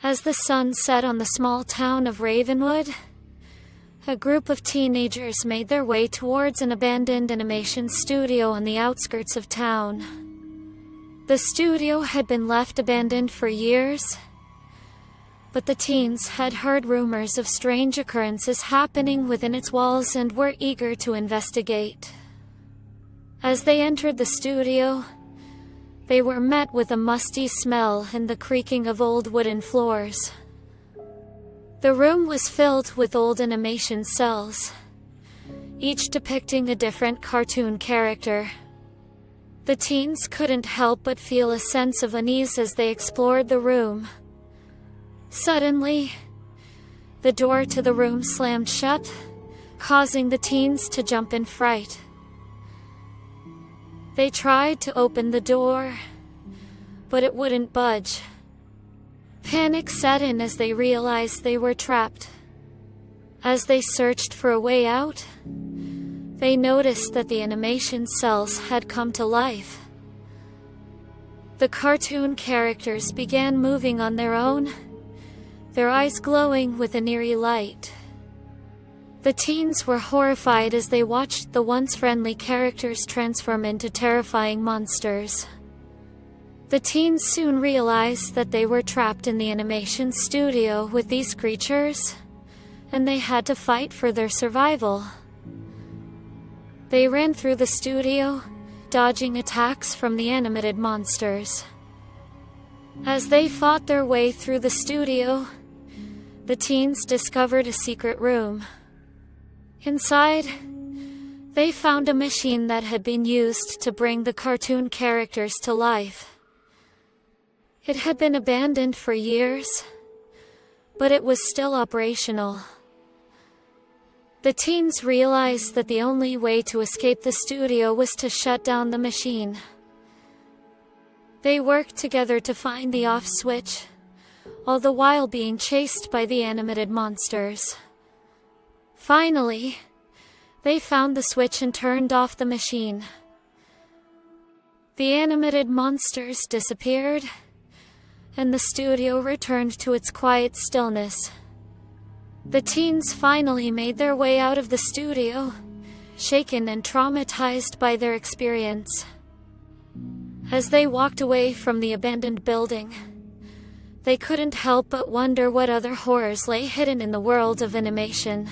As the sun set on the small town of Ravenwood, a group of teenagers made their way towards an abandoned animation studio on the outskirts of town. The studio had been left abandoned for years, but the teens had heard rumors of strange occurrences happening within its walls and were eager to investigate. As they entered the studio, they were met with a musty smell and the creaking of old wooden floors. The room was filled with old animation cells, each depicting a different cartoon character. The teens couldn't help but feel a sense of unease as they explored the room. Suddenly, the door to the room slammed shut, causing the teens to jump in fright. They tried to open the door, but it wouldn't budge. Panic set in as they realized they were trapped. As they searched for a way out, they noticed that the animation cells had come to life. The cartoon characters began moving on their own, their eyes glowing with an eerie light. The teens were horrified as they watched the once friendly characters transform into terrifying monsters. The teens soon realized that they were trapped in the animation studio with these creatures, and they had to fight for their survival. They ran through the studio, dodging attacks from the animated monsters. As they fought their way through the studio, the teens discovered a secret room. Inside, they found a machine that had been used to bring the cartoon characters to life. It had been abandoned for years, but it was still operational. The teens realized that the only way to escape the studio was to shut down the machine. They worked together to find the off switch, all the while being chased by the animated monsters. Finally, they found the switch and turned off the machine. The animated monsters disappeared, and the studio returned to its quiet stillness. The teens finally made their way out of the studio, shaken and traumatized by their experience. As they walked away from the abandoned building, they couldn't help but wonder what other horrors lay hidden in the world of animation.